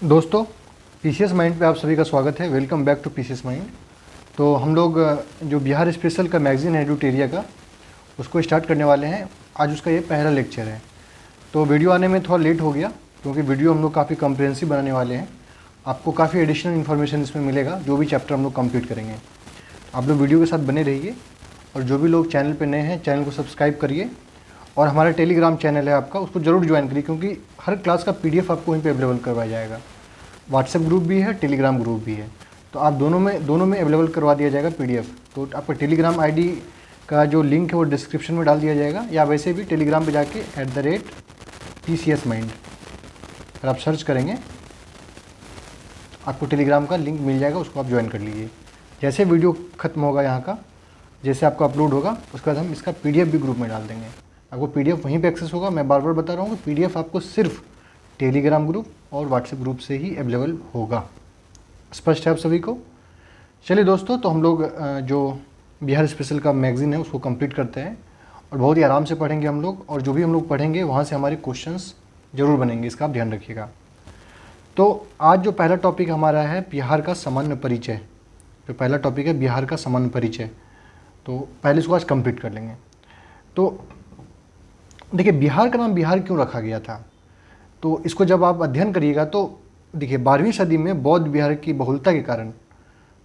दोस्तों, PCS mind पे आप सभी का स्वागत है। Welcome back to PCS Mind. तो हम लोग जो बिहार स्पेशल का मैगज़ीन है एडुटेरिया का, उसको स्टार्ट करने वाले हैं। आज उसका ये पहला लेक्चर है। तो वीडियो आने में थोड़ा लेट हो गया क्योंकि वीडियो हम लोग काफ़ी कम्प्रिहेंसिव बनाने वाले हैं। आपको काफ़ी एडिशनल इन्फॉर्मेशन इसमें मिलेगा जो भी चैप्टर हम लोग कंप्लीट करेंगे। आप लोग वीडियो के साथ बने रहिए और जो भी लोग चैनल पर नए हैं चैनल को सब्सक्राइब करिए और हमारा टेलीग्राम चैनल है आपका, उसको ज़रूर ज्वाइन करिए क्योंकि हर क्लास का पीडीएफ आपको वहीं पे अवेलेबल करवाया जाएगा। व्हाट्सएप ग्रुप भी है, टेलीग्राम ग्रुप भी है, तो आप दोनों में अवेलेबल करवा दिया जाएगा पीडीएफ। तो आपका टेलीग्राम आईडी का जो लिंक है वो डिस्क्रिप्शन में डाल दिया जाएगा, या वैसे भी टेलीग्राम पे जाके @PCS Mind अगर आप सर्च करेंगे आपको टेलीग्राम का लिंक मिल जाएगा, उसको आप ज्वाइन कर लीजिए। जैसे वीडियो ख़त्म होगा यहाँ का, जैसे आपका अपलोड होगा उसके बाद हम इसका पीडीएफ भी ग्रुप में डाल देंगे। आपको पीडीएफ वहीं पे एक्सेस होगा। मैं बार बार बता रहा हूँ कि पीडीएफ आपको सिर्फ टेलीग्राम ग्रुप और व्हाट्सएप ग्रुप से ही अवेलेबल होगा। स्पष्ट है आप सभी को? चलिए दोस्तों, तो हम लोग जो बिहार स्पेशल का मैगज़ीन है उसको कंप्लीट करते हैं और बहुत ही आराम से पढ़ेंगे हम लोग, और जो भी हम लोग पढ़ेंगे वहाँ से हमारे क्वेश्चंस ज़रूर बनेंगे, इसका आप ध्यान रखिएगा। तो आज जो पहला टॉपिक हमारा है बिहार का सामान्य परिचय। जो पहला टॉपिक है बिहार का सामान्य परिचय, तो पहले इसको आज कंप्लीट कर लेंगे। तो देखिए, बिहार का नाम बिहार क्यों रखा गया था, तो इसको जब आप अध्ययन करिएगा तो देखिए 12वीं सदी में बौद्ध बिहार की बहुलता के कारण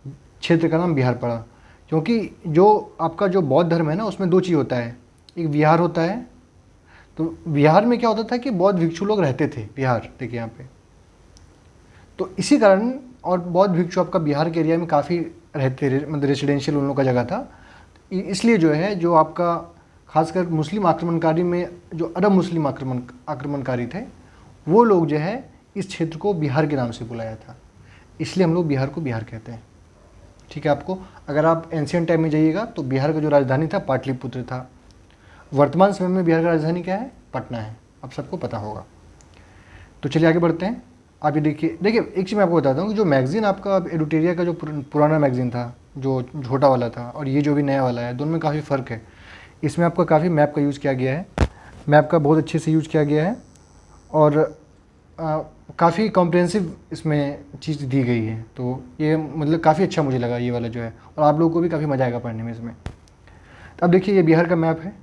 क्षेत्र का नाम बिहार पड़ा। क्योंकि जो आपका जो बौद्ध धर्म है ना, उसमें दो चीज़ होता है, एक विहार होता है। तो बिहार में क्या होता था कि बौद्ध भिक्षु लोग रहते थे, बिहार देखिए यहाँ पे, तो इसी कारण, और बौद्ध भिक्षु आपका बिहार के एरिया में काफ़ी रहते, मतलब रेसिडेंशियल उन लोगों का जगह था। इसलिए जो है, जो आपका खासकर मुस्लिम आक्रमणकारी में जो अरब मुस्लिम आक्रमणकारी थे, वो लोग जो है इस क्षेत्र को बिहार के नाम से बुलाया था। इसलिए हम लोग बिहार को बिहार कहते हैं। ठीक है, आपको अगर आप एंशियंट टाइम में जाइएगा तो बिहार का जो राजधानी था पाटलिपुत्र था। वर्तमान समय में बिहार का राजधानी क्या है? पटना है। अब सबको पता होगा। तो चलिए आगे बढ़ते हैं। आप ये देखिए एक चीज़ मैं आपको बताता हूँ कि जो मैगज़ीन आपका एडुटेरिया का जो पुराना मैगज़ीन था, जो छोटा वाला था, और ये जो भी नया वाला है, दोनों में काफ़ी फ़र्क है। इसमें आपका काफ़ी मैप का यूज़ किया गया है, मैप का बहुत अच्छे से यूज़ किया गया है, और काफ़ी कॉम्प्रिहेंसिव इसमें चीज़ दी गई है। तो ये मतलब काफ़ी अच्छा मुझे लगा ये वाला जो है, और आप लोगों को भी काफ़ी मज़ा आएगा पढ़ने में इसमें। तो अब देखिए, ये बिहार का मैप है।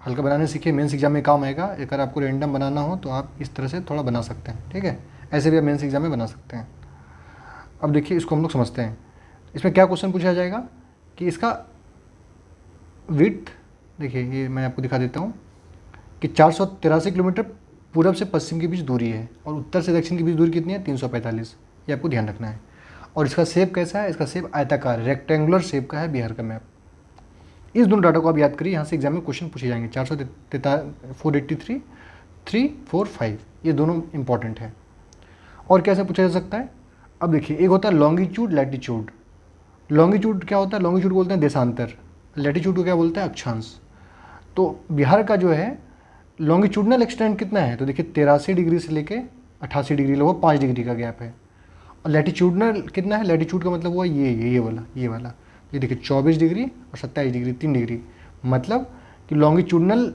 हल्का बनाने सीखिए, मेंस एग्जाम में काम आएगा। अगर आपको रैंडम बनाना हो तो आप इस तरह से थोड़ा बना सकते हैं, ठीक है? ऐसे भी आप मेंस एग्जाम में बना सकते हैं। अब देखिए, इसको हम लोग समझते हैं। इसमें क्या क्वेश्चन पूछा जाएगा कि इसका विड्थ, देखिए ये मैं आपको दिखा देता हूँ कि 483 किलोमीटर पूरब से पश्चिम के बीच दूरी है, और उत्तर से दक्षिण के बीच दूरी कितनी है? 345। ये आपको ध्यान रखना है। और इसका शेप कैसा है? इसका शेप आयताकार, रेक्टेंगुलर शेप का है बिहार का मैप। इस दोनों डाटा को आप याद करिए, यहाँ से एग्जाम में क्वेश्चन पूछे जाएंगे। 483, 3, 4, 5, ये दोनों इंपॉर्टेंट है। और कैसे पूछा जा सकता है? अब देखिए, एक होता है लॉन्गिट्यूड, लैटिट्यूड। लॉन्गिट्यूड क्या होता है? लॉन्गिट्यूड बोलते हैं देशांतर। लैटिट्यूड को क्या बोलते हैं? अक्षांश। तो बिहार का जो है लॉन्गिट्यूडनल एक्सटेंट कितना है? तो देखिए 83 डिग्री से लेके 88 डिग्री, लगभग 5 डिग्री का गैप है। और लैटिट्यूडनल कितना है? लैटिट्यूड का मतलब हुआ ये वाला ये देखिए 24 डिग्री और 27 डिग्री, 3 डिग्री। मतलब कि लॉन्गिट्यूडनल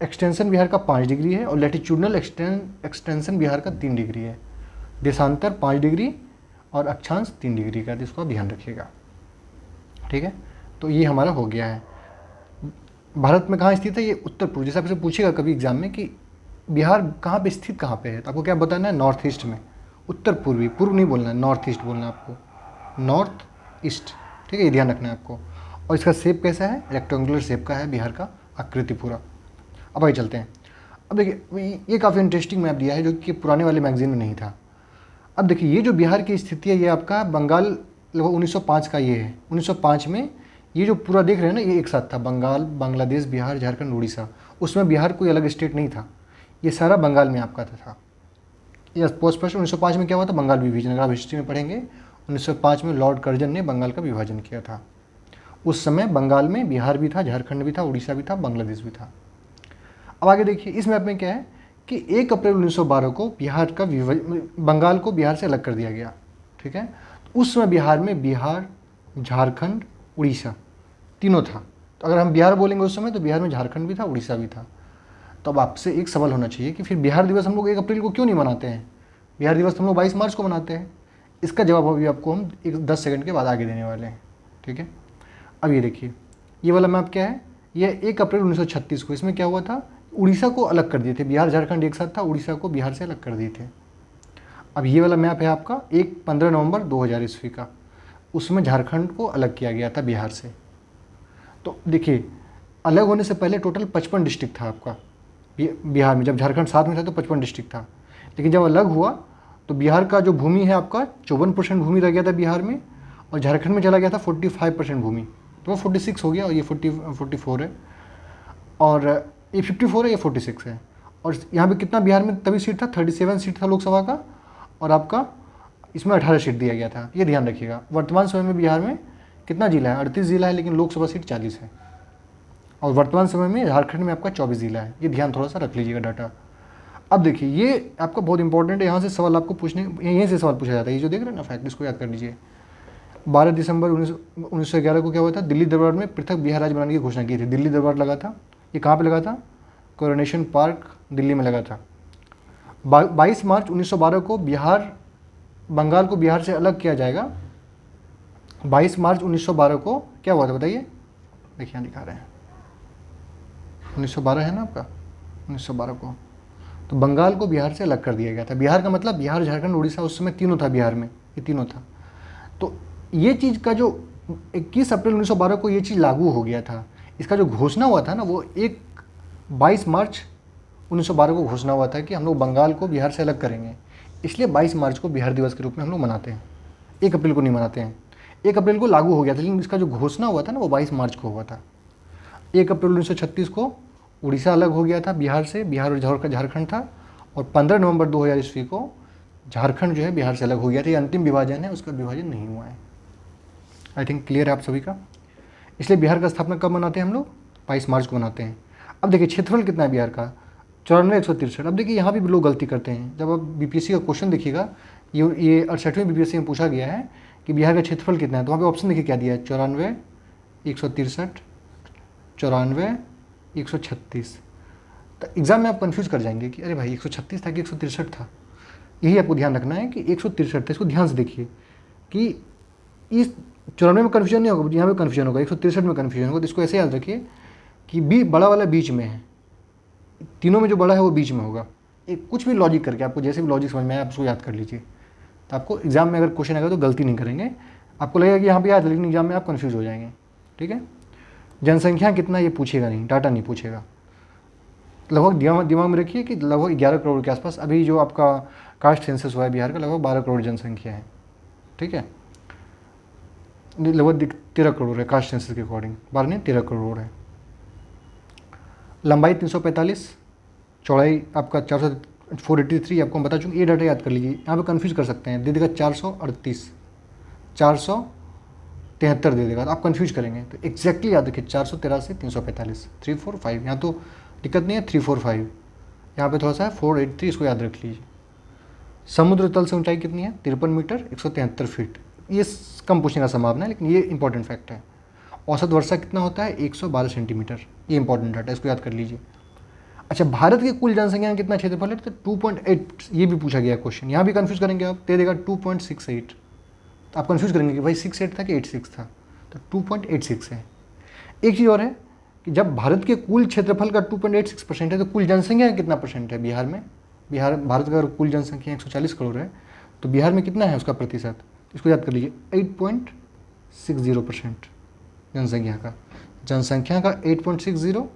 एक्सटेंशन बिहार का 5 डिग्री है और लैटिट्यूडनल एक्सटेंशन बिहार का 3 डिग्री है। देशांतर 5 डिग्री और अक्षांश 3 डिग्री का, जिसको आप ध्यान रखिएगा, ठीक है? तो ये हमारा हो गया है। भारत में कहाँ स्थित है? ये उत्तर पूर्व। जैसे आपसे पूछेगा कभी एग्जाम में कि बिहार कहाँ पे स्थित, कहाँ पे है, तो आपको क्या बताना है? नॉर्थ ईस्ट में, उत्तर पूर्वी। पूर्व नहीं बोलना है, नॉर्थ ईस्ट बोलना है आपको, नॉर्थ ईस्ट, ठीक है? ये ध्यान रखना है आपको। और इसका शेप कैसा है? रेक्टेंगुलर शेप का है बिहार का आकृति पूरा। अब आगे चलते हैं। अब देखिए, ये काफ़ी इंटरेस्टिंग मैप दिया है जो कि पुराने वाले मैगजीन में नहीं था। अब देखिए, ये जो बिहार की स्थिति है, ये आपका बंगाल लगभग 1905 का ये है। 1905 में ये जो पूरा देख रहे हैं ना, ये एक साथ था, बंगाल, बांग्लादेश, बिहार, झारखंड, उड़ीसा। उसमें बिहार कोई अलग स्टेट नहीं था, ये सारा बंगाल में आपका था। ये स्पष्ट। 1905 में क्या हुआ था? बंगाल विभाजन। अगर आप हिस्ट्री में पढ़ेंगे, 1905 में लॉर्ड कर्जन ने बंगाल का विभाजन किया था। उस समय बंगाल में बिहार भी था, झारखंड भी था, उड़ीसा भी था, बांग्लादेश भी था। अब आगे देखिए, इस मैप में क्या है कि 1 अप्रैल 1912 को बिहार का बंगाल को बिहार से अलग कर दिया गया, ठीक है? उस समय बिहार में बिहार, झारखंड, उड़ीसा तीनों था। तो अगर हम बिहार बोलेंगे उस समय, तो बिहार में झारखंड भी था, उड़ीसा भी था। तो अब आपसे एक सवाल होना चाहिए कि फिर बिहार दिवस हम लोग 1 अप्रैल को क्यों नहीं मनाते हैं? बिहार दिवस तो हम लोग 22 मार्च को मनाते हैं। इसका जवाब अभी आपको हम 10 सेकंड के बाद आगे देने वाले हैं, ठीक है। अब ये देखिए, ये वाला मैप क्या है, ये 1 अप्रैल 1936 को, इसमें क्या हुआ था, उड़ीसा को अलग कर दिए थे, बिहार झारखंड एक साथ था, उड़ीसा को बिहार से अलग कर दिए थे। अब ये वाला मैप है आपका 15 नवंबर 2000 ईस्वी का, उसमें झारखंड को अलग किया गया था बिहार से। तो देखिए, अलग होने से पहले टोटल 55 डिस्ट्रिक्ट था आपका बिहार में, जब झारखंड साथ में था तो 55 डिस्ट्रिक्ट था। लेकिन जब अलग हुआ तो बिहार का जो भूमि है आपका 54% भूमि रह गया था बिहार में, और झारखंड में चला गया था 45% भूमि, तो वो 46 हो गया, और ये 44 है, और ये 54 है, ये 46 है। और यहाँ पे कितना बिहार में तभी सीट था, 37 सीट था लोकसभा का, और आपका इसमें 18 सीट दिया गया था, ये ध्यान रखिएगा। वर्तमान समय में बिहार में कितना जिला है, 38 जिला है, लेकिन लोकसभा सीट 40 है। और वर्तमान समय में झारखंड में आपका 24 जिला है, ये ध्यान थोड़ा सा रख लीजिएगा डाटा। अब देखिए, ये आपका बहुत इंपॉर्टेंट है, यहाँ से सवाल आपको पूछने, यहीं से सवाल पूछा जाता है, ये जो देख रहे हैं ना फैक्ट, इसको याद कर लीजिए। 12 दिसंबर 1911 को क्या हुआ था, दिल्ली दरबार में पृथक बिहार राज्य बनाने की घोषणा की थी। दिल्ली दरबार लगा था, ये कहाँ पे लगा था, कोरोनेशन पार्क दिल्ली में लगा था। 22 मार्च 1912 को बंगाल को बिहार से अलग किया जाएगा। 22 मार्च 1912 को क्या हुआ था बताइए, देखिए यहाँ दिखा रहे हैं, 1912 है ना आपका, 1912 को तो बंगाल को बिहार से अलग कर दिया गया था। बिहार का मतलब बिहार, झारखंड, उड़ीसा, उस समय तीनों था बिहार में, ये तीनों था। तो ये चीज़ का जो 21 अप्रैल 1912 को ये चीज़ लागू हो गया था, इसका जो घोषणा हुआ था ना, वो 22 मार्च 1912 को घोषणा हुआ था कि हम लोग बंगाल को बिहार से अलग करेंगे। इसलिए 22 मार्च को बिहार दिवस के रूप में हम लोग मनाते हैं, 1 अप्रैल को नहीं मनाते हैं। 1 अप्रैल को लागू हो गया था, लेकिन इसका जो घोषणा हुआ था ना, वो 22 मार्च को हुआ था। 1 अप्रैल 1936 को उड़ीसा अलग हो गया था बिहार से, बिहार और झारखंड था। और 15 नवंबर 2000 ईस्वी को झारखंड जो है बिहार से अलग हो गया था। ये अंतिम विभाजन है, उसका विभाजन नहीं हुआ है। आई थिंक क्लियर है आप सभी का। इसलिए बिहार का स्थापना कब मनाते हैं हम लोग, 22 मार्च को मनाते हैं। अब देखिए क्षेत्रफल कितना है बिहार का, 94,163। अब देखिए यहाँ भी लोग गलती करते हैं। जब आप बीपीएससी का क्वेश्चन देखिएगा, ये 68वें बीपीएससी में पूछा गया है कि बिहार का क्षेत्रफल कितना है, तो वहाँ पे ऑप्शन देखिए क्या दिया है, 94, 163, 94, 136। तो एग्जाम में आप कंफ्यूज कर जाएंगे कि अरे भाई 136 था कि 163 था। यही आपको ध्यान रखना है कि 163 था, इसको ध्यान से देखिए कि इस 94 में कन्फ्यूजन नहीं होगा, यहाँ पे कन्फ्यूजन होगा, 163 में कन्फ्यूजन होगा। तो इसको ऐसे याद रखिए कि बड़ा वाला बीच में है, तीनों में जो बड़ा है वो बीच में होगा। एक कुछ भी लॉजिक करके आपको जैसे भी लॉजिक समझ में आए आप उसको याद कर लीजिए, तो आपको एग्जाम में अगर क्वेश्चन आएगा तो गलती नहीं करेंगे। आपको लगेगा कि यहाँ पे याद है, लेकिन एग्जाम में आप कन्फ्यूज हो जाएंगे, ठीक है। जनसंख्या कितना ये पूछेगा नहीं, डाटा नहीं पूछेगा। लगभग दिमाग में रखिए कि लगभग 11 करोड़ के आसपास अभी जो आपका कास्ट सेंसस हुआ है बिहार का, लगभग 12 करोड़ जनसंख्या है, ठीक है। लगभग 13 करोड़ है कास्ट सेंसस के अकॉर्डिंग, 12 नहीं 13 करोड़ है। लंबाई 345, चौड़ाई आपका 483, आपको हम बता चुके। ये डाटा याद कर लीजिए, यहाँ पे कन्फ्यूज कर सकते हैं, दे देगा 438, 473 दे देगा, तो आप कन्फ्यूज करेंगे। तो एक्जैक्टली याद रखिए 483, 345, 345, यहाँ तो दिक्कत नहीं है, 345, यहाँ पे थोड़ा सा है 483, इसको याद रख लीजिए। समुद्र तल से ऊंचाई कितनी है, 53 मीटर 173 फीट। ये कम पूछने का संभावना है, लेकिन ये इंपॉर्टेंट फैक्ट है। औसत वर्षा कितना होता है, 112 सेंटीमीटर, ये इंपॉर्टेंट डाटा, इसको याद कर लीजिए। अच्छा, भारत की कुल जनसंख्या में कितना क्षेत्रफल है, तो 2.8, ये भी पूछा गया क्वेश्चन, यहाँ भी कन्फ्यूज करेंगे आप, दे देगा 2.68, तो आप कन्फ्यूज करेंगे कि भाई 68 था कि 86 था, तो 2.86 है। एक चीज़ और है कि जब भारत के कुल क्षेत्रफल का 2.86% है, तो कुल जनसंख्या कितना परसेंट है बिहार में, भारत का अगर कुल जनसंख्या 140 करोड़ है, तो बिहार में कितना है उसका प्रतिशत, इसको याद कर लीजिए, 8.60% जनसंख्या का 8.60,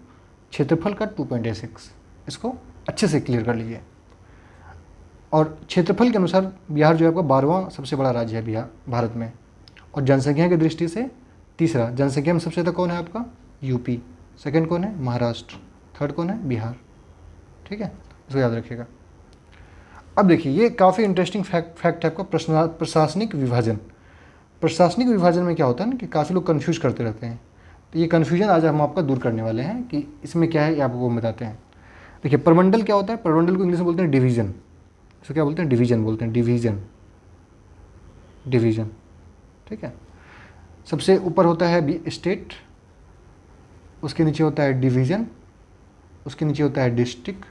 क्षेत्रफल का 2.86, इसको अच्छे से क्लियर कर लीजिए। और क्षेत्रफल के अनुसार बिहार जो है आपका 12वां सबसे बड़ा राज्य है बिहार भारत में, और जनसंख्या की दृष्टि से तीसरा। जनसंख्या में सबसे ज़्यादा कौन है आपका, यूपी, सेकंड कौन है, महाराष्ट्र, थर्ड कौन है, बिहार, ठीक है, इसको याद रखिएगा। अब देखिए, ये काफ़ी इंटरेस्टिंग फैक्ट है आपका, प्रशासनिक विभाजन। प्रशासनिक विभाजन में क्या होता है ना कि काफ़ी लोग कन्फ्यूज करते रहते हैं, तो ये कन्फ्यूजन आज हम आपका दूर करने वाले हैं कि इसमें क्या है, ये आपको बताते हैं। देखिए, प्रमंडल क्या होता है, प्रमंडल को इंग्लिश में बोलते हैं डिवीज़न, इसको क्या बोलते हैं, डिवीज़न बोलते हैं, डिवीज़न, ठीक है। सबसे ऊपर होता है स्टेट, उसके नीचे होता है डिवीज़न, उसके नीचे होता है डिस्ट्रिक्ट,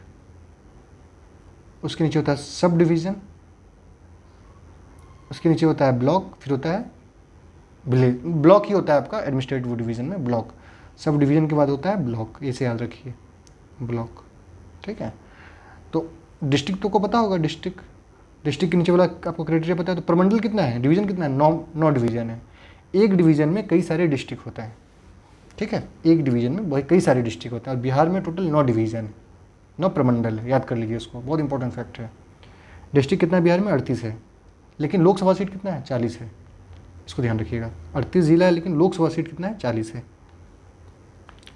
उसके नीचे होता है सब डिवीज़न, उसके नीचे होता है ब्लॉक, फिर होता है विलेज। ब्लॉक ही होता है आपका एडमिनिस्ट्रेटिव डिवीज़न में ब्लॉक, सब डिवीज़न के बाद होता है ब्लॉक, इसे याद रखिए ब्लॉक, ठीक है। तो डिस्ट्रिक्ट तो को पता होगा, डिस्ट्रिक्ट के नीचे वाला आपको क्राइटेरिया पता है। तो प्रमंडल कितना है, डिवीज़न कितना है, 9 डिवीज़न है। एक डिवीज़न में कई सारे डिस्ट्रिक्ट होता है, ठीक है, एक डिवीज़न में बहुत कई सारे डिस्ट्रिक्ट होते हैं। और बिहार में टोटल 9 डिवीज़न है, 9 प्रमंडल है, याद कर लीजिए उसको, बहुत इंपॉर्टेंट फैक्ट है। डिस्ट्रिक्ट कितना है बिहार में, 38 है, लेकिन लोकसभा सीट कितना है, 40 है, इसको ध्यान रखिएगा। 38 जिला है लेकिन लोकसभा सीट कितना है, 40 है,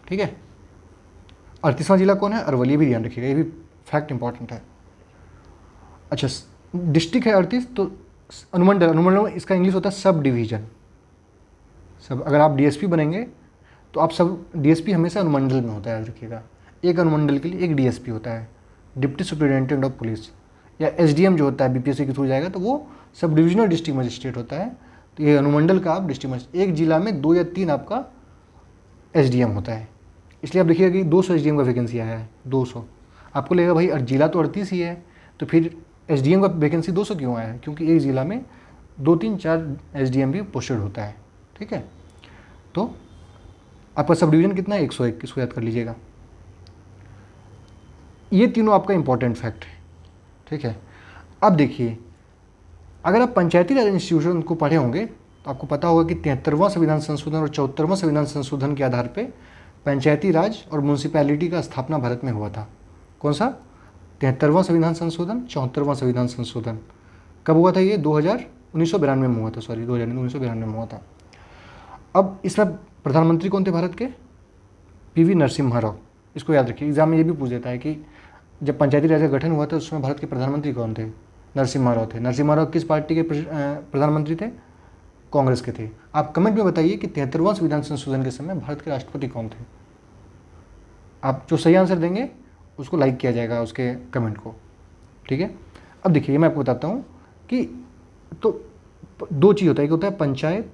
ठीक है। 38वां जिला कौन है, अरवली, भी ध्यान रखिएगा, ये भी फैक्ट इंपॉर्टेंट है। अच्छा, डिस्ट्रिक्ट है 38, तो अनुमंडल, अनुमंडल में इसका इंग्लिश होता है सब डिवीज़न। सब, अगर आप डीएसपी बनेंगे तो आप सब, डीएसपी हमेशा अनुमंडल में होता है, याद रखिएगा। एक अनुमंडल के लिए एक डीएसपी होता है, डिप्टी सुपरिटेंडेंट ऑफ पुलिस, या एसडीएम जो होता है बीपीएससी के थ्रू जाएगा तो वो सब डिविजनल डिस्ट्रिक्ट मजिस्ट्रेट होता है। तो ये अनुमंडल का आप डिस्ट्रिक्ट मजिस्ट्रेट, एक जिला में 2 या 3 आपका एसडीएम होता है। इसलिए आप देखिएगा कि 200 एसडीएम का वैकेंसी आया है, 200। आपको लगेगा भाई जिला तो 38 ही है, तो फिर एसडीएम का वैकेंसी 200 क्यों आया है, क्योंकि एक जिला में 2, 3, 4 एसडीएम भी पोस्टेड होता है, ठीक है। तो आपका सब डिवीज़न कितना है, 101, इसको याद कर लीजिएगा। ये तीनों आपका इंपॉर्टेंट फैक्ट है, ठीक है। अब देखिए, अगर आप पंचायती राज इंस्टीट्यूशन को पढ़े होंगे तो आपको पता होगा कि 73वां संविधान संशोधन और 74वां संविधान संशोधन के आधार पे पंचायती राज और म्यूनसिपैलिटी का स्थापना भारत में हुआ था। कौन सा, 73वां संविधान संशोधन, 74वां संविधान संशोधन। कब हुआ था ये, 1992 में हुआ था, सॉरी 1992 में हुआ था। अब इसमें प्रधानमंत्री कौन थे भारत के, पीवी नरसिम्हा राव। इसको याद रखिए, एग्जाम में ये भी पूछ देता है कि जब पंचायती राज का गठन हुआ था उसमें भारत के प्रधानमंत्री कौन थे, नरसिम्हा राव थे। नरसिम्हा राव किस पार्टी के प्रधानमंत्री थे, कांग्रेस के थे। आप कमेंट में बताइए कि 73वां संविधान संशोधन के समय भारत के राष्ट्रपति कौन थे। आप जो सही आंसर देंगे उसको लाइक किया जाएगा, उसके कमेंट को, ठीक है। अब देखिए, मैं आपको बताता हूँ कि तो 2 चीज़ होता है, एक होता है पंचायत,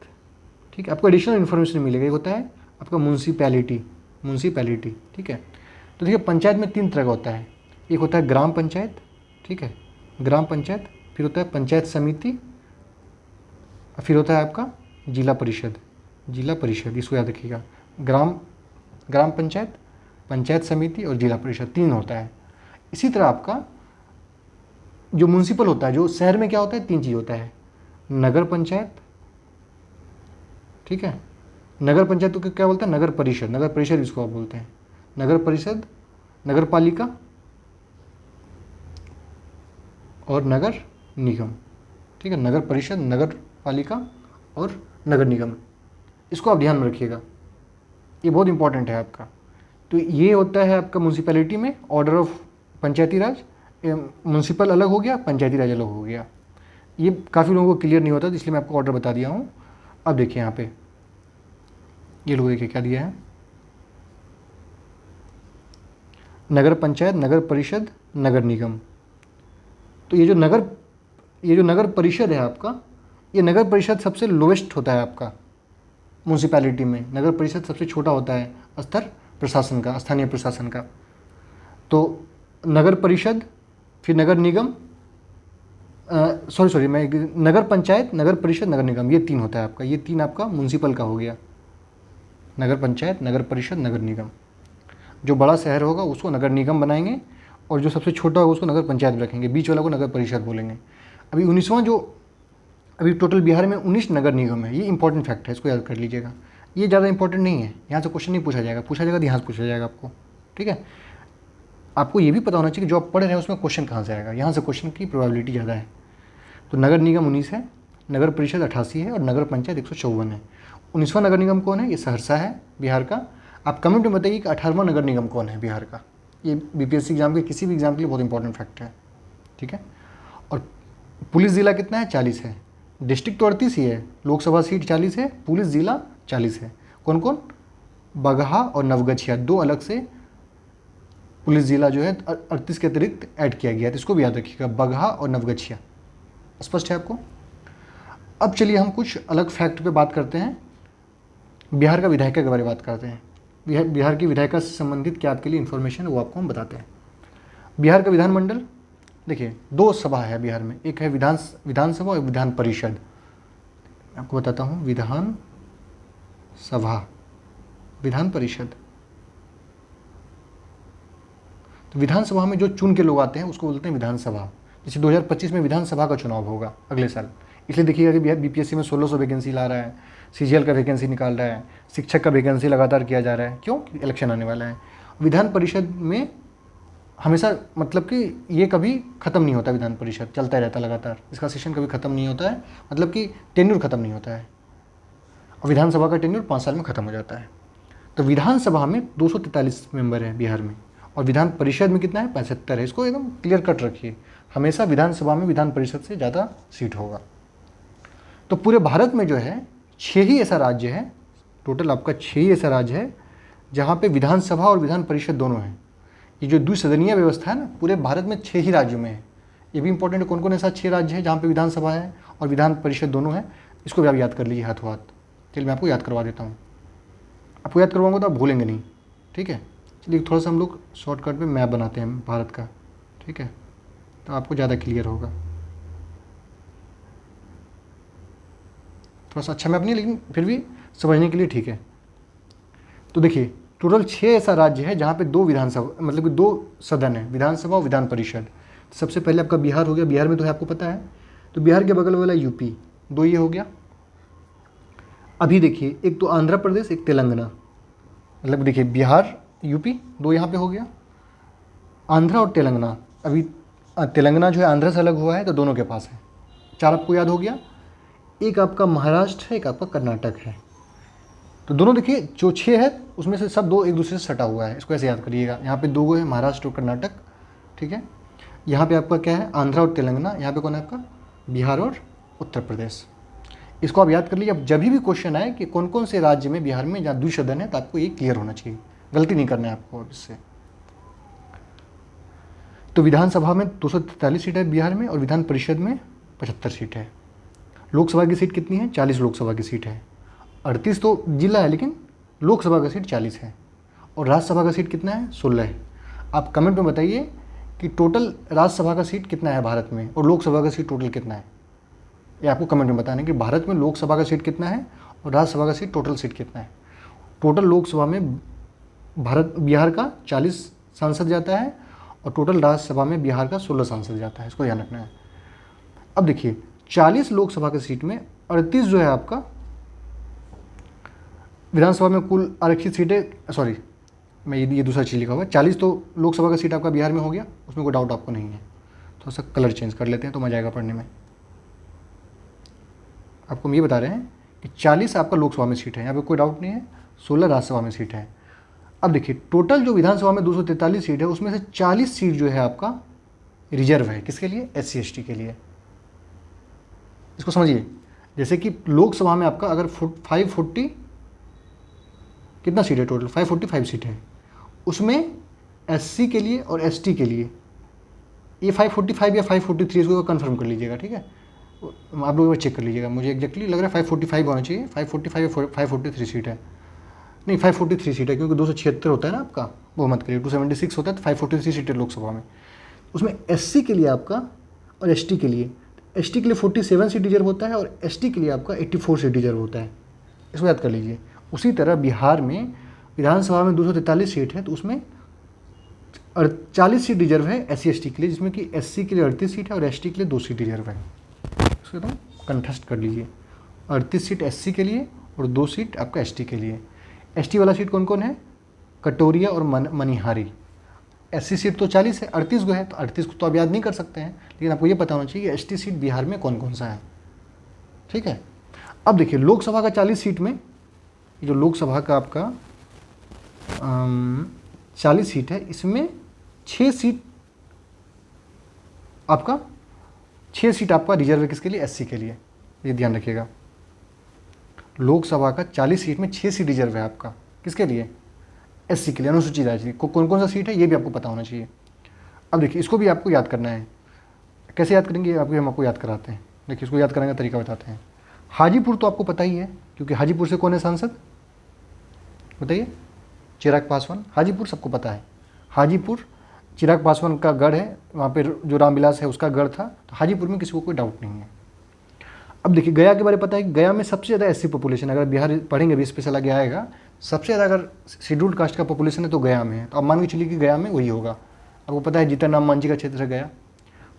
ठीक है, आपको एडिशनल इन्फॉर्मेशन मिलेगा। एक होता है आपका म्यूनसिपैलिटी, ठीक है। तो देखिए, पंचायत में 3 तरह का होता है, एक होता है ग्राम पंचायत, ठीक है, ग्राम पंचायत, फिर होता है पंचायत समिति, फिर होता है आपका जिला परिषद, इसको याद रखिएगा। ग्राम पंचायत, पंचायत समिति और जिला परिषद, 3 होता है। इसी तरह आपका जो म्यूनसिपल होता है, जो शहर में क्या होता है, 3 चीज़ होता है, नगर पंचायत, ठीक है, नगर पंचायत को क्या बोलते हैं, नगर परिषद इसको आप बोलते हैं, नगर परिषद, नगर पालिका और नगर निगम, ठीक है, नगर परिषद, नगर पालिका और नगर निगम, इसको आप ध्यान में रखिएगा, ये बहुत इंपॉर्टेंट है आपका। तो ये होता है आपका म्यूनसिपैलिटी में order of Panchayati Raj, municipal अलग हो गया, पंचायती राज अलग हो गया। ये काफ़ी लोगों को क्लियर नहीं होता, तो इसलिए मैं आपको ऑर्डर बता दिया हूँ। अब देखिए यहाँ पे ये लोग देखिए क्या दिया है, नगर पंचायत, नगर परिषद, नगर निगम। तो ये जो नगर परिषद है आपका, ये नगर परिषद सबसे लोवेस्ट होता है आपका म्यूनसिपैलिटी में। नगर परिषद सबसे छोटा होता है स्तर प्रशासन का, स्थानीय प्रशासन का। तो नगर परिषद, फिर नगर निगम, नगर पंचायत, नगर परिषद, नगर निगम, ये 3 होता है आपका। ये 3 आपका म्यूनसिपल का हो गया, नगर पंचायत, नगर परिषद, नगर निगम। जो बड़ा शहर होगा उसको नगर निगम बनाएंगे और जो सबसे छोटा होगा उसको नगर पंचायत रखेंगे, बीच वाला को नगर परिषद बोलेंगे। अभी 19वां जो अभी टोटल बिहार में 19 नगर निगम है, ये इंपॉर्टेंट फैक्ट है, इसको याद कर लीजिएगा। ये ज़्यादा इंपॉर्टेंट नहीं है, यहाँ से क्वेश्चन नहीं पूछा जाएगा, ध्यान से पूछा जाएगा आपको, ठीक है। आपको ये भी पता होना चाहिए कि जो आप पढ़ रहे हैं उसमें क्वेश्चन कहाँ से आएगा, यहाँ से क्वेश्चन की प्रोबेबिलिटी ज़्यादा है। तो नगर निगम 19 है, नगर परिषद 88 है और नगर पंचायत 154 है। 19वां नगर निगम कौन है, ये सहरसा है बिहार का। आप कमेंट में बताइए कि 18वां नगर निगम कौन है बिहार का। ये बीपीएससी एग्जाम के किसी भी एग्जाम के लिए बहुत इंपॉर्टेंट फैक्ट है, ठीक है। और पुलिस ज़िला कितना है, 40 है। डिस्ट्रिक्ट तो 38 ही है, लोकसभा सीट 40 है, पुलिस ज़िला 40 है। कौन कौन, बगहा और नवगछिया, 2 अलग से पुलिस ज़िला जो है 38 के अतिरिक्त ऐड किया गया है, तो इसको भी याद रखिएगा, बगहा और नवगछिया। स्पष्ट है आपको। अब चलिए हम कुछ अलग फैक्ट पे बात करते हैं, बिहार का विधायिका के बारे में बात करते हैं। बिहार की विधायिका से संबंधित क्या आपके लिए इन्फॉर्मेशन है वो आपको हम बताते हैं। बिहार का विधानमंडल देखिए 2 सभा है बिहार में, एक है विधानसभा और विधान परिषद। मैं आपको बताता हूँ, विधान सभा, विधान परिषद। तो विधानसभा में जो चुन के लोग आते हैं उसको बोलते हैं विधानसभा। जैसे 2025 में विधानसभा का चुनाव होगा अगले साल, इसलिए देखिएगा कि बिहार बीपीएससी में 1600 वैकेंसी ला रहा है, सीजीएल का वैकेंसी निकाल रहा है, शिक्षक का वैकेंसी लगातार किया जा रहा है। क्यों? इलेक्शन आने वाला है। विधान परिषद में हमेशा मतलब कि ये कभी ख़त्म नहीं होता, विधान परिषद चलता रहता है लगातार, इसका सेशन कभी ख़त्म नहीं होता है, मतलब कि टेन्यूर ख़त्म नहीं होता है। और विधानसभा का टेन्यूर 5 साल में ख़त्म हो जाता है। तो विधानसभा में 243 मेंबर हैं बिहार में, और विधान परिषद में कितना है? 75 है। इसको एकदम क्लियर कट रखिए, हमेशा विधानसभा में विधान परिषद से ज़्यादा सीट होगा। तो पूरे भारत में जो है 6 ही ऐसा राज्य है, टोटल आपका 6 ही ऐसा राज्य है जहाँ पे विधानसभा और विधान परिषद दोनों हैं। ये जो द्विसदनीय व्यवस्था है ना, पूरे भारत में 6 ही राज्यों में है। ये भी इंपॉर्टेंट है, कौन कौन ऐसा 6 राज्य है जहाँ पे विधानसभा है और विधान परिषद दोनों है, इसको भी आप याद कर लीजिए हाथों हाथ। चलिए मैं आपको याद करवा देता हूँ, आपको याद करवाऊंगा तो आप भूलेंगे नहीं, ठीक है। चलिए थोड़ा सा हम लोग शॉर्टकट में मैप बनाते हैं भारत का, ठीक है, तो आपको ज़्यादा क्लियर होगा। थोड़ा सा अच्छा मैप नहीं, लेकिन फिर भी समझने के लिए ठीक है। तो देखिए टोटल 6 ऐसा राज्य है जहाँ पे 2 विधानसभा, मतलब कि 2 सदन है, विधानसभा और विधान परिषद। सबसे पहले आपका बिहार हो गया, बिहार में तो है आपको पता है। तो बिहार के बगल वाला यूपी, 2 ये हो गया। अभी देखिए एक तो आंध्र प्रदेश, एक तेलंगाना, मतलब देखिए बिहार यूपी 2 यहाँ पे हो गया, आंध्र और तेलंगाना। अभी तेलंगाना जो है आंध्र से अलग हुआ है, तो दोनों के पास है। 4 आपको याद हो गया। एक आपका महाराष्ट्र है, एक आपका कर्नाटक है। तो दोनों देखिए जो 6 है उसमें से सब 2 एक दूसरे से सटा हुआ है, इसको ऐसे याद करिएगा। यहाँ पे 2 है, महाराष्ट्र और कर्नाटक, ठीक है। यहाँ पे आपका क्या है? आंध्र और तेलंगाना। यहाँ पे कौन है आपका? बिहार और उत्तर प्रदेश। इसको आप याद कर लीजिए। अब जब भी क्वेश्चन आए कि कौन कौन से राज्य में बिहार में जहाँ द्विसदन है, तो आपको ये क्लियर होना चाहिए, गलती नहीं करना है आपको अब इससे। तो विधानसभा में 243 सीट है बिहार में, और विधान परिषद में 75 सीट है। लोकसभा की सीट कितनी है? 40 लोकसभा की सीट है। 38 तो जिला है, लेकिन लोकसभा का सीट 40 है। और राज्यसभा का सीट कितना है? 16 है। आप कमेंट में बताइए कि टोटल राज्यसभा का सीट कितना है भारत में, और लोकसभा का सीट टोटल कितना है। ये आपको कमेंट में बताना है कि भारत में लोकसभा का सीट कितना है और राज्यसभा का सीट टोटल सीट कितना है। टोटल लोकसभा में बिहार का 40 सांसद जाता है, और टोटल राज्यसभा में बिहार का 16 सांसद जाता है, इसको ध्यान रखना है। अब देखिए 40 लोकसभा की सीट में 38 जो है आपका विधानसभा में कुल आरक्षित सीटें, सॉरी मैं ये दूसरा चीज़ लिखा हुआ है। 40 तो लोकसभा का सीट आपका बिहार में हो गया, उसमें कोई डाउट आपको नहीं है। थोड़ा सा कलर चेंज कर लेते हैं तो मजा आएगा पढ़ने में। आपको हम ये बता रहे हैं कि 40 आपका लोकसभा में सीट है, यहाँ पे कोई डाउट नहीं है। 16 राज्यसभा में सीट है। अब देखिए टोटल जो विधानसभा में 243 सीट है, उसमें से 40 सीट जो है आपका रिजर्व है। किसके लिए? SC ST के लिए। इसको समझिए, जैसे कि लोकसभा में आपका अगर 540 कितना सीट है टोटल? 545 सीट है। उसमें SC के लिए और ST के लिए ये 545 या 543, इसको कंफर्म कर लीजिएगा, ठीक है। आप लोग चेक कर लीजिएगा, मुझे एग्जैक्टली लग रहा है 545 होना चाहिए। 545 या 543 सीट है, नहीं 543 सीट है, क्योंकि 276 होता है ना आपका, वो मत करिए। 276 होता है, तो 543 सीट है लोकसभा में। उसमें SC के लिए आपका और ST के लिए, ST के लिए 47 सीट रिजर्व होता है, और ST के लिए आपका 84 सीट रिजर्व होता है। इसको याद कर लीजिए। उसी तरह बिहार में विधानसभा में 243 सीट है, तो उसमें 40 सीट रिजर्व है SC ST के लिए, जिसमें कि SC के लिए 38 सीट है और ST के लिए 2 सीट रिजर्व है। इसको एकदम कंठस्थ कर लीजिए। 38 सीट SC के लिए और 2 सीट आपका ST के लिए। ST वाला सीट कौन कौन है? कटोरिया और मनिहारी। SC सीट तो 40 है, 38 को है, तो 38 को तो आप याद नहीं कर सकते हैं, लेकिन आपको ये पता होना चाहिए कि ST सीट बिहार में कौन कौन सा है, ठीक है। अब देखिए लोकसभा का 40 सीट में, जो लोकसभा का आपका 40 सीट है, इसमें 6 सीट आपका रिजर्व है। किसके लिए? SC के लिए। ये ध्यान रखिएगा, लोकसभा का 40 सीट में 6 सीट रिजर्व है आपका। किसके लिए? SC के लिए, अनुसूचित जाति को। कौन कौन सा सीट है ये भी आपको पता होना चाहिए। अब देखिए इसको भी आपको याद करना है। कैसे याद करेंगे? हम आपको याद कराते हैं। देखिए इसको याद करने का तरीका बताते हैं। हाजीपुर तो आपको पता ही है, क्योंकि हाजीपुर से कौन है सांसद? बताइए। चिराग पासवान। हाजीपुर सबको पता है। हाजीपुर चिराग पासवान का गढ़ है, वहाँ पे जो रामविलास है उसका गढ़ था। तो हाजीपुर में किसी को कोई डाउट नहीं है। अब देखिए गया के बारे में पता है कि गया में सबसे ज़्यादा एससी पॉपुलेशन, अगर बिहार पढ़ेंगे भी स्पेशल आगे आएगा, सबसे ज़्यादा अगर शेड्यूल्ड कास्ट का पॉपुलेशन है तो गया में है। तो अब मान के चलिए कि गया में वही होगा। आपको पता है जीतन मांझी का क्षेत्र है गया।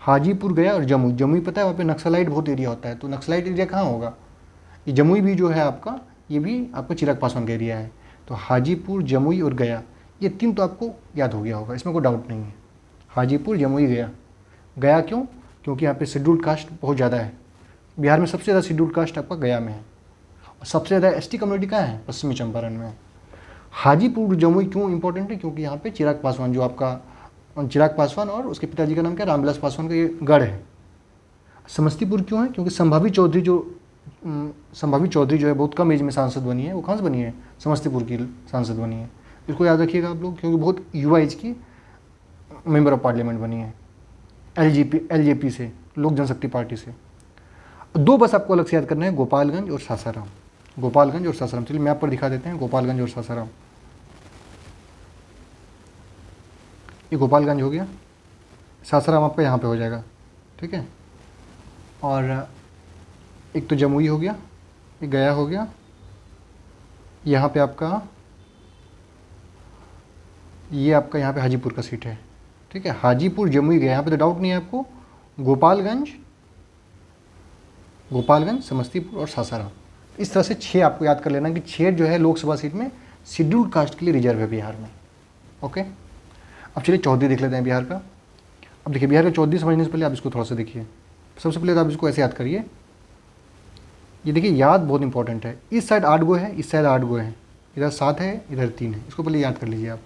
हाजीपुर गया और जमुई, जमुई पता है वहाँ पे नक्सलाइट बहुत एरिया होता है, तो नक्सलाइट एरिया कहाँ होगा, ये जमुई भी जो है आपका, ये भी आपका चिराग पासवान का एरिया है। तो हाजीपुर, जमुई और गया, ये 3 तो आपको याद हो गया होगा, इसमें कोई डाउट नहीं है। हाजीपुर, जमुई, गया। गया क्यों? क्योंकि यहाँ पे शेड्यूल्ड कास्ट बहुत ज़्यादा है। बिहार में सबसे ज़्यादा शेड्यूल्ड कास्ट आपका गया में है, और सबसे ज़्यादा एसटी कम्युनिटी कहाँ है, पश्चिमी चंपारण में। हाजीपुर, जमुई क्यों इंपॉर्टेंट है? क्योंकि यहाँ पे चिराग पासवान, जो आपका चिराग पासवान और उसके पिताजी का नाम क्या है, रामविलास पासवान का ये गढ़ है। समस्तीपुर क्यों है? क्योंकि संभावी चौधरी जो है बहुत कम एज में सांसद बनी है, वो कहाँ से बनी है, समस्तीपुर की सांसद बनी है। इसको याद रखिएगा आप लोग, क्योंकि बहुत युवा एज की मेंबर ऑफ पार्लियामेंट बनी है, एलजेपी से, लोक जनशक्ति पार्टी से। 2 बस आपको अलग से याद करना है, गोपालगंज और सासाराम। गोपालगंज और सासाराम, चलिए मैप पर दिखा देते हैं, गोपालगंज और सासाराम। ये गोपालगंज हो गया, सासाराम आपका यहाँ पे हो जाएगा, ठीक है। और एक तो जमुई हो गया, ये गया हो गया, यहाँ पे आपका ये आपका यहाँ पे हाजीपुर का सीट है, ठीक है। हाजीपुर, जमुई, गया, यहाँ पे तो डाउट नहीं है आपको। गोपालगंज, समस्तीपुर और सासाराम, इस तरह से 6 आपको याद कर लेना कि 6 जो है लोकसभा सीट में शेड्यूल्ड कास्ट के लिए रिजर्व है बिहार में। ओके, अब चलिए चौधरी देख लेते हैं बिहार का। अब देखिए बिहार का चौधरी समझने से पहले आप इसको थोड़ा सा देखिए। सबसे पहले तो आप इसको ऐसे याद करिए, ये देखिए याद बहुत इंपॉर्टेंट है। इस साइड 8 गो है, इस साइड 8 गो है, इधर 7 है, इधर 3 है। इसको पहले याद कर लीजिए आप।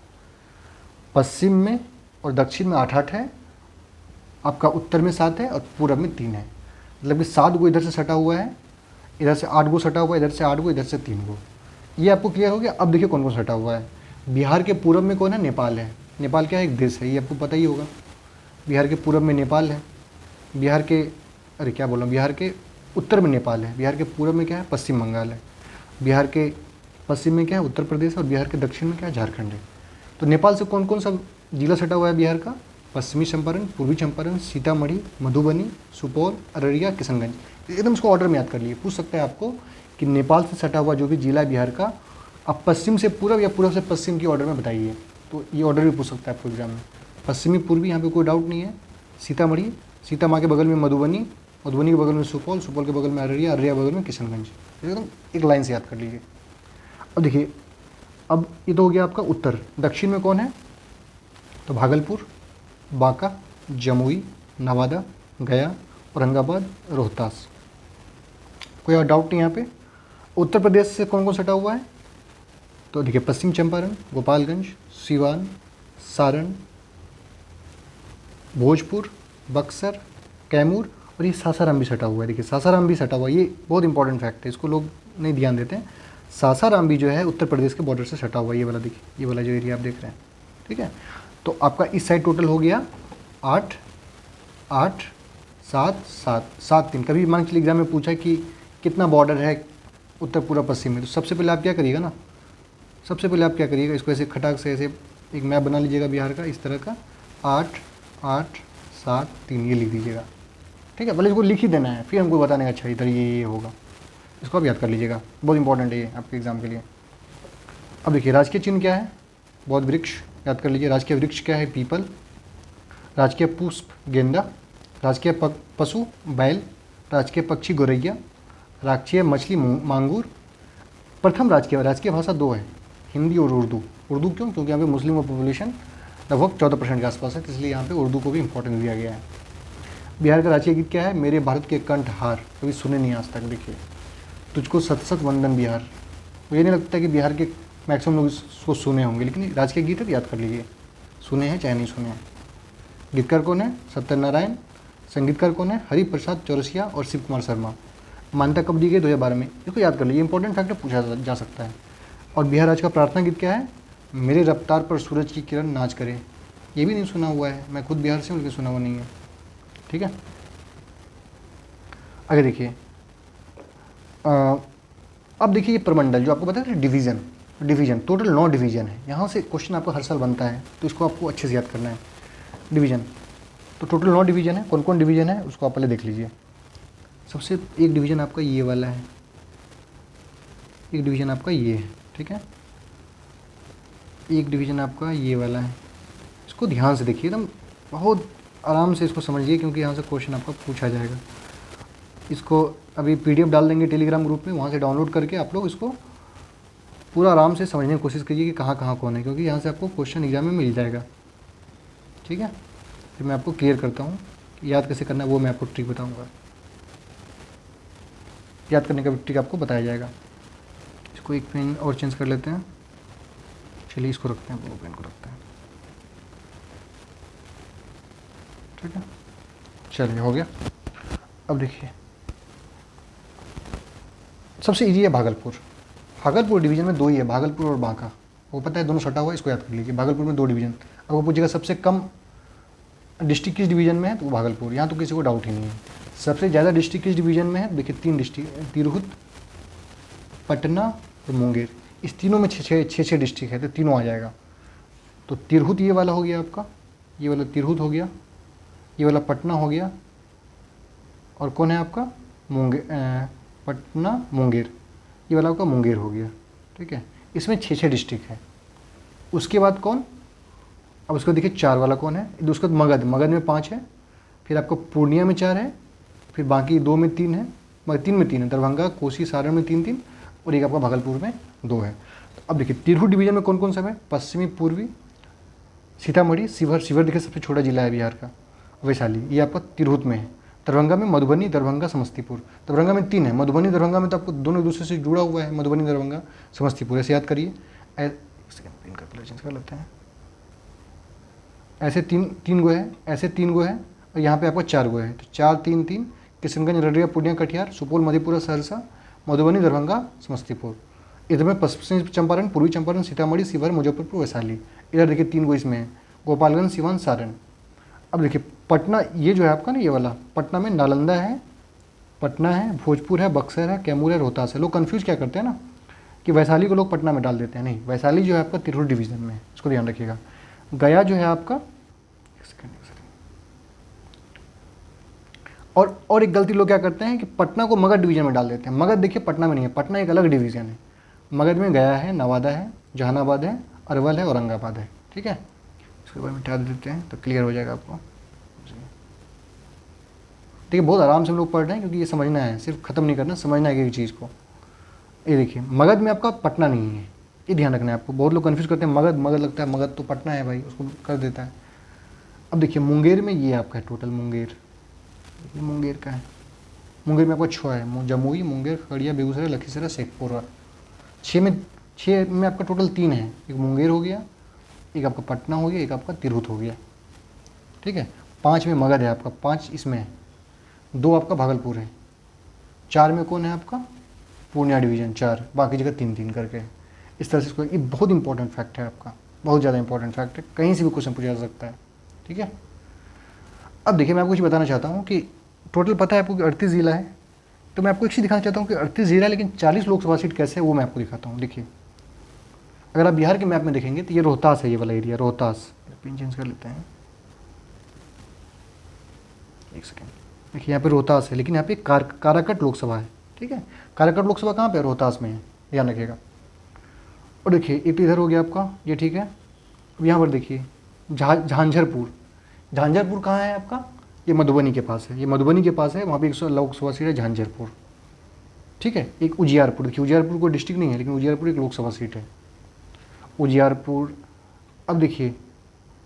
पश्चिम में और दक्षिण में 8-8 है, आपका उत्तर में 7 है और पूरब में 3 है। मतलब कि 7 गो इधर से सटा हुआ है, इधर से 8 गो सटा हुआ है, इधर से 8 गो, इधर से 3 गो। ये आपको क्लियर हो गया। अब देखिए कौन कौन सटा हुआ है। बिहार के पूरब में कौन है, नेपाल है। नेपाल क्या है, एक देश है, ये आपको पता ही होगा। बिहार के पूरब में नेपाल है, बिहार के बिहार के उत्तर में नेपाल है, बिहार के पूरब में क्या है, पश्चिम बंगाल है, बिहार के पश्चिम में क्या है, उत्तर प्रदेश, और बिहार के दक्षिण में क्या है, झारखंड है। तो नेपाल से कौन कौन सा जिला सटा हुआ है बिहार का, पश्चिमी चंपारण, पूर्वी चंपारण, सीतामढ़ी, मधुबनी, सुपौल, अररिया, किशनगंज। एकदम इसको ऑर्डर में याद कर लिए। पूछ सकता है आपको कि नेपाल से सटा हुआ जो भी जिला है बिहार का, आप पश्चिम से पूरब या पूरब से पश्चिम की ऑर्डर में बताइए। तो ये ऑर्डर भी पूछ सकता है आपको एग्जाम में। पश्चिमी पूर्वी, यहाँ पे कोई डाउट नहीं है। सीतामढ़ी, सीता माँ के बगल में मधुबनी, मधुबनी के बगल में सुपौल, सुपौल के बगल में अररिया, अररिया के बगल में किशनगंज। एकदम एक लाइन से याद कर लीजिए। अब देखिए, अब ये तो हो गया आपका उत्तर। दक्षिण में कौन है, तो भागलपुर, बांका, जमुई, नवादा, गया, औरंगाबाद, रोहतास। कोई और डाउट नहीं यहाँ पे। उत्तर प्रदेश से कौन कौन सटा हुआ है, तो देखिए पश्चिम चंपारण, गोपालगंज, सीवान, सारण, भोजपुर, बक्सर, कैमूर, और ये सासाराम भी सटा हुआ है। देखिए सासाराम भी सटा हुआ है, ये बहुत इंपॉर्टेंट फैक्ट है, इसको लोग नहीं ध्यान देते हैं। सासाराम भी जो है उत्तर प्रदेश के बॉर्डर से सटा हुआ है। ये वाला देखिए, ये वाला जो एरिया आप देख रहे हैं, ठीक है। तो आपका इस साइड टोटल हो गया 8, 8, 7, 7, 7, 3। कभी मान लीजिए एग्जाम में पूछा कि कितना बॉर्डर है उत्तर पूर्व पश्चिम में, तो सबसे पहले आप क्या करिएगा ना, सबसे पहले आप क्या करिएगा, इसको ऐसे खटाक से ऐसे एक मैप बना लीजिएगा बिहार का, इस तरह का 8, 8, 7, 3, ये लिख दीजिएगा, ठीक है। भले इसको लिख ही देना है, फिर हमको बताने का अच्छा इधर ये होगा, इसको आप याद कर लीजिएगा, बहुत इंपॉर्टेंट है ये आपके एग्जाम के लिए। अब देखिए राजकीय चिन्ह क्या है, बौद्ध वृक्ष, याद कर लीजिए। राजकीय वृक्ष क्या है, पीपल। राजकीय पुष्प गेंदा। राजकीय पशु बैल। राजकीय पक्षी गोरैया। राजकीय मछली मांगूर। प्रथम राजकीय भाषा 2 है, हिंदी और उर्दू। उर्दू क्यों, क्योंकि यहाँ पे मुस्लिम पॉपुलेशन लगभग 14% के आसपास है, इसलिए यहाँ पे उर्दू को भी इंपॉर्टेंस दिया गया है। बिहार का राष्ट्रीय गीत क्या है, मेरे भारत के कंठहार, कभी सुने नहीं आज तक। देखिए तुझको सत सत वंदन बिहार। मुझे नहीं लगता कि बिहार के मैक्सिमम लोग इसको सुने होंगे, लेकिन राजकीय गीत है तो याद कर लीजिए, सुने हैं चाहे नहीं सुने हैं। गीतकार कौन है, सत्यनारायण। संगीतकार कौन है, हरि प्रसाद चौरसिया और शिव कुमार शर्मा। मान्यता कब दी गई, 2012 में। इसको याद कर लीजिए, इंपॉर्टेंट फैक्टर पूछा जा सकता है। और बिहार राज्य का प्रार्थना गीत क्या है, मेरे रफ्तार पर सूरज की किरण नाच करे। ये भी नहीं सुना हुआ है, मैं खुद बिहार से हूँ लेकिन सुना हुआ नहीं है, ठीक है। आगे देखिए, अब देखिए ये प्रमंडल जो आपको पता है, डिवीज़न टोटल 9 डिवीज़न है। यहाँ से क्वेश्चन आपका हर साल बनता है, तो इसको आपको अच्छे से याद करना है। डिवीज़न। तो टोटल 9 डिवीज़न है। कौन कौन डिवीज़न है उसको आप पहले देख लीजिए। सबसे एक डिवीज़न आपका ये वाला है, एक डिवीज़न आपका ये है, ठीक है, एक डिवीज़न आपका ये वाला है। इसको ध्यान से देखिए, एकदम बहुत आराम से इसको समझिए, क्योंकि यहाँ से क्वेश्चन आपका पूछा जाएगा। इसको अभी PDF डाल देंगे टेलीग्राम ग्रुप में, वहाँ से डाउनलोड करके आप लोग इसको पूरा आराम से समझने की कोशिश कीजिए कि कहाँ कहाँ कौन है, क्योंकि यहाँ से आपको क्वेश्चन एग्जाम में मिल जाएगा, ठीक है। फिर मैं आपको क्लियर करता हूँ याद कैसे करना है, वो मैं आपको ट्रिक बताऊँगा। याद करने का भी ट्रिक आपको बताया जाएगा। इसको एक पेन और चेंज कर लेते हैं। चलिए इसको रखते हैं, वो पेन को रखते हैं, ठीक है। चलिए हो गया। अब देखिए सबसे इजी है भागलपुर। भागलपुर डिवीज़न में 2 ही है, भागलपुर और बांका। वो पता है दोनों सटा हुआ है, इसको याद कर लीजिए। भागलपुर में 2 डिवीज़न। अब वो पूछेगा सबसे कम डिस्ट्रिक्ट किस डिवीज़न में है, तो वो भागलपुर। यहाँ तो किसी को डाउट ही नहीं है। सबसे ज़्यादा डिस्ट्रिक्ट किस डिवीज़न में है, देखिए 3 डिस्ट्रिक्ट, तिरहुत, पटना और मुंगेर। इस तीनों में 6 डिस्ट्रिक्ट है, तो तीनों आ जाएगा। तो तिरहुत ये वाला हो गया आपका, ये वाला तिरहुत हो गया, ये वाला पटना हो गया, और कौन है आपका पटना मुंगेर, ये वाला आपका मुंगेर हो गया, ठीक है। इसमें 6 डिस्ट्रिक्ट है। उसके बाद कौन, अब उसको देखिए 4 वाला कौन है, उसके बाद मगध, मगध में 5 है, फिर आपको पूर्णिया में 4 है, फिर बाकी 2 में 3 है, मगर 3 में 3 है, दरभंगा, कोसी, सारण में 3 और एक आपका भागलपुर में 2 है। तो अब देखिए तिरहुत डिवीज़न में कौन कौन सा है, पश्चिमी, पूर्वी, सीतामढ़ी, शिवहर, शिवहर देखिए सबसे छोटा जिला है बिहार का, वैशाली, ये आपका तिरहुत में है। दरभंगा में मधुबनी, दरभंगा, समस्तीपुर। दरभंगा में 3 है, मधुबनी, दरभंगा में तो आपको दोनों एक दूसरे से जुड़ा हुआ है, मधुबनी, दरभंगा, समस्तीपुर, ऐसे याद करिए। इनका कलर चेंज कर लेते हैं। ऐसे तीन गो है, ऐसे 3 गो है, और यहाँ पे आपका 4 गो है। तो 4, 3, 3, किशनगंज, अररिया, पूर्णिया, कटिहार, सुपौल, मधेपुरा, सहरसा, मधुबनी, दरभंगा, समस्तीपुर। इधर में पश्चिमी चंपारण, पूर्वी चंपारण, सीतामढ़ी, शिवहर, मुजफ्फरपुर, वैशाली। इधर देखिए 3 गो इसमें है, गोपालगंज, सिवान, सारण। अब देखिए पटना, ये जो है आपका ना, ये वाला पटना में नालंदा है, पटना है, भोजपुर है, बक्सर है, कैमूर है, रोहतास है। लोग कंफ्यूज क्या करते हैं ना कि वैशाली को लोग पटना में डाल देते हैं, नहीं, वैशाली जो है आपका तिरहुत डिवीज़न में है, इसको ध्यान रखिएगा। गया जो है आपका, और एक गलती लोग क्या करते हैं कि पटना को मगध डिवीज़न में डाल देते हैं। मगध देखिए पटना में नहीं है, पटना एक अलग डिवीज़न है। मगध में गया है, नवादा है, जहानाबाद है, अरवल है, औरंगाबाद है, ठीक है। इसके बाद मिटा देते हैं तो क्लियर हो जाएगा आपको। देखिए बहुत आराम से हम लोग पढ़ रहे हैं, क्योंकि ये समझना है, सिर्फ ख़त्म नहीं करना, समझना है एक चीज़ को। ये देखिए मगध में आपका पटना नहीं है, ये ध्यान रखना है आपको। बहुत लोग कन्फ्यूज़ करते हैं, मगध मगध लगता है, मगध तो पटना है भाई, उसको कर देता है। अब देखिए मुंगेर में ये आपका है टोटल, मुंगेर, ये मुंगेर का है। मुंगेर में आपका 6 है, जमुई, मुंगेर, खगड़िया, बेगूसराय, लखीसराय, शेखपुरा। 6 में आपका टोटल 3 है, एक मुंगेर हो गया, एक आपका पटना हो गया, एक आपका तिरहुत हो गया, ठीक है। 5 में मगध है आपका, 5 इसमें है, 2 आपका भागलपुर है, 4 में कौन है आपका पूर्णिया डिवीज़न, 4, बाकी जगह 3-3 करके। इस तरह से इसको, ये बहुत इंपॉर्टेंट फैक्ट है आपका, बहुत ज़्यादा इंपॉर्टेंट फैक्ट है, कहीं से भी क्वेश्चन पूछा जा सकता है, ठीक है। अब देखिए मैं आपको कुछ बताना चाहता हूँ कि टोटल पता है आपको कि 38 ज़िला है, तो मैं आपको एक चीज़ दिखाना चाहता हूँ कि 38 ज़िला लेकिन 40 लोकसभा सीट कैसे है, वो मैं आपको दिखाता हूँ। देखिए अगर आप बिहार के मैप में देखेंगे तो ये रोहतास है, ये वाला एरिया रोहतास। पिन चेंज कर लेते हैं, एक सेकेंड। देखिए यहाँ पे रोहतास है, लेकिन यहाँ पे काराकट लोकसभा है, ठीक है। काराकट लोकसभा कहाँ पे है, रोहतास में है, ध्यान रखिएगा। और देखिए एक तो इधर हो गया आपका ये, ठीक है। अब यहाँ पर देखिए झांझरपुर, झांझरपुर कहाँ है आपका, ये मधुबनी के पास है, ये मधुबनी के पास है, वहाँ पे एक लोकसभा सीट है झांझरपुर, ठीक है। एक उजियारपुर, देखिए उजियारपुर को डिस्ट्रिक्ट नहीं है, लेकिन उजियारपुर एक लोकसभा सीट है, उजियारपुर। अब देखिए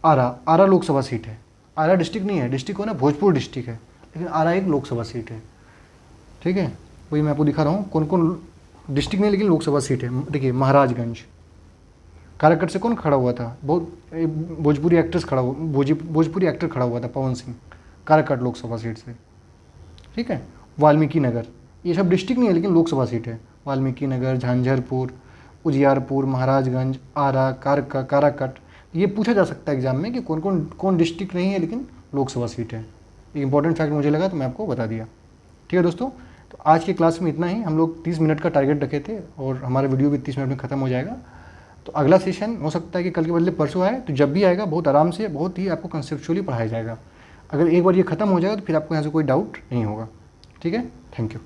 आरा लोकसभा सीट है, आरा डिस्ट्रिक्ट नहीं है, डिस्ट्रिक्ट हो ना भोजपुर डिस्ट्रिक्ट है, लेकिन आरा एक लोकसभा सीट है, ठीक है। वही मैं आपको दिखा रहा हूँ कौन कौन डिस्ट्रिक्ट नहीं लेकिन लोकसभा सीट है। देखिए महाराजगंज, काराकट से कौन खड़ा हुआ था, भोजपुरी एक्ट्रेस खड़ा हुआ, भोजपुरी एक्टर खड़ा हुआ था, पवन सिंह, काराकट लोकसभा सीट से, ठीक है। वाल्मीकि नगर, ये सब डिस्ट्रिक्ट नहीं है लेकिन लोकसभा सीट है। वाल्मीकि नगर, झांझरपुर, उजियारपुर, महाराजगंज, आरा, काराकट, ये पूछा जा सकता है एग्जाम में कि कौन डिस्ट्रिक्ट नहीं है लेकिन लोकसभा सीट है। एक इंपॉर्टेंट फैक्ट मुझे लगा तो मैं आपको बता दिया, ठीक है दोस्तों। तो आज की क्लास में इतना ही। हम लोग 30 मिनट का टारगेट रखे थे और हमारा वीडियो भी 30 मिनट में ख़त्म हो जाएगा। तो अगला सेशन हो सकता है कि कल के बदले परसों आए, तो जब भी आएगा बहुत आराम से, बहुत ही आपको कंसेप्चुअली पढ़ाया जाएगा। अगर एक बार ये खत्म हो जाएगा तो फिर आपको यहाँ से कोई डाउट नहीं होगा। ठीक है, थैंक यू।